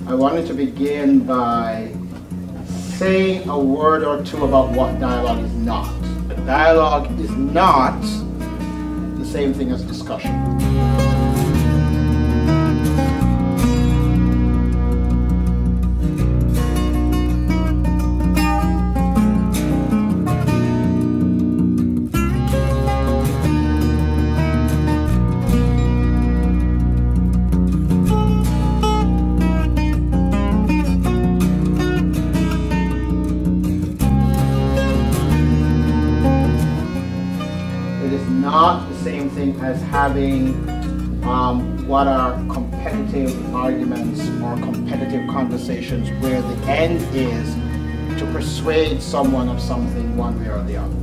I wanted to begin by saying a word or two about what dialogue is not. Dialogue is not the same thing as discussion. Not the same thing as having what are competitive arguments or competitive conversations where the end is to persuade someone of something one way or the other.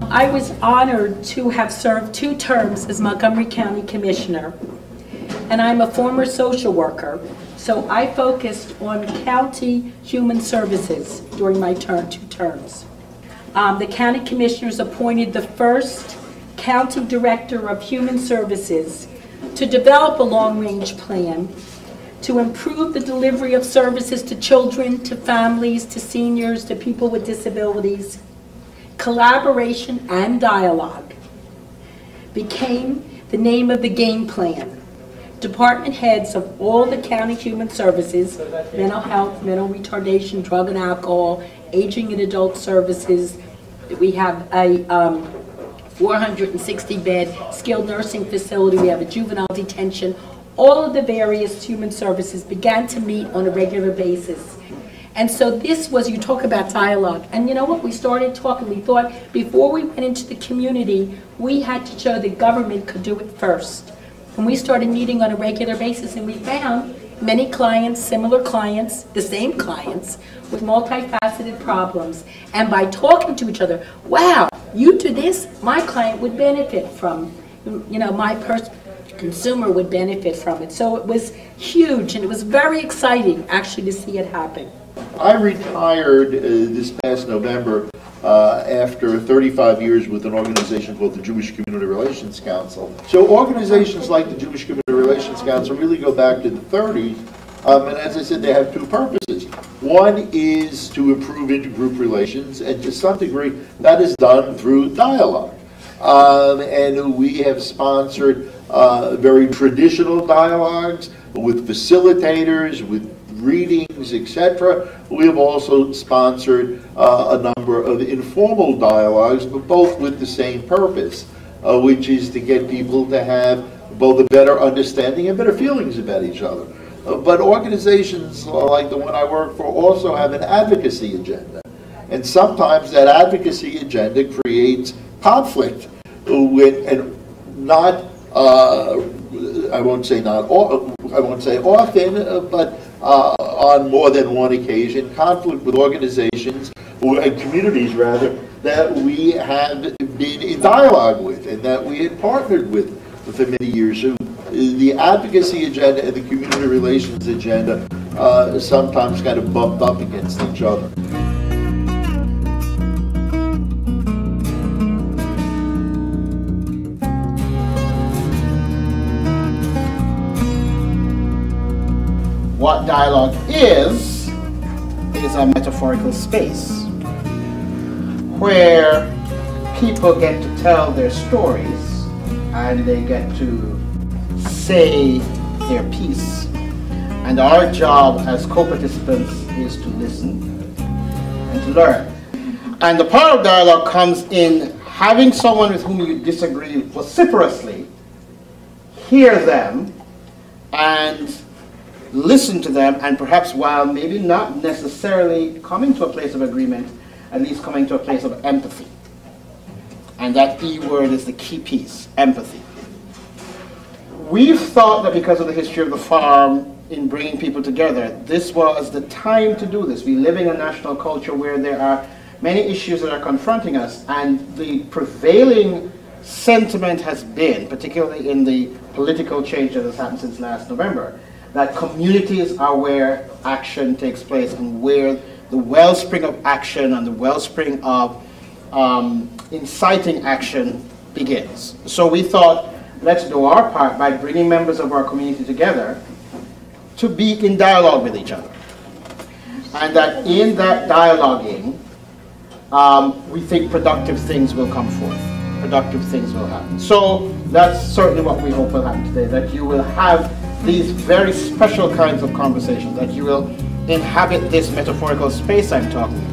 I was honored to have served 2 terms as Montgomery County Commissioner, and I'm a former social worker. So I focused on county human services during my 2 terms. The county commissioners appointed the first county director of human services to develop a long-range plan to improve the delivery of services to children, to families, to seniors, to people with disabilities. Collaboration and dialogue became the name of the game plan. Department heads of all the county human services, mental health, mental retardation, drug and alcohol, aging and adult services. We have a 460-bed skilled nursing facility. We have a juvenile detention. All of the various human services began to meet on a regular basis. And so this was, you talk about dialogue. And you know what, we started talking. We thought before we went into the community, we had to show that government could do it first. And we started meeting on a regular basis, and we found many clients, similar clients, the same clients, with multifaceted problems. And by talking to each other, wow, you do this, my client would benefit from, you know, my consumer would benefit from it. So it was huge, and it was very exciting, actually, to see it happen. I retired this past November after 35 years with an organization called the Jewish Community Relations Council. So organizations like the Jewish Community Relations Council really go back to the 30s, and as I said, they have 2 purposes. One is to improve intergroup relations, and to some degree, that is done through dialogue. And we have sponsored very traditional dialogues with facilitators, with readings, etc. We have also sponsored a number of informal dialogues, but both with the same purpose, which is to get people to have both a better understanding and better feelings about each other. But organizations like the one I work for also have an advocacy agenda. And sometimes that advocacy agenda creates conflict with, and not, I won't say often, but on more than one occasion, conflict with organizations, or communities rather, that we have been in dialogue with and that we had partnered with for many years. So the advocacy agenda and the community relations agenda sometimes kind of bumped up against each other. What dialogue is a metaphorical space where people get to tell their stories and they get to say their piece. And our job as co-participants is to listen and to learn. And the power of dialogue comes in having someone with whom you disagree vociferously, hear them, and listen to them, and perhaps while maybe not necessarily coming to a place of agreement, at least coming to a place of empathy. And that E word is the key piece, empathy. We've thought that because of the history of the farm in bringing people together, this was the time to do this. We live in a national culture where there are many issues that are confronting us, and the prevailing sentiment has been, particularly in the political change that has happened since last November, that communities are where action takes place and where the wellspring of action and the wellspring of inciting action begins. So we thought, let's do our part by bringing members of our community together to be in dialogue with each other. And that in that dialoguing, we think productive things will come forth. Productive things will happen. So that's certainly what we hope will happen today, that you will have these very special kinds of conversations, that you will inhabit this metaphorical space I'm talking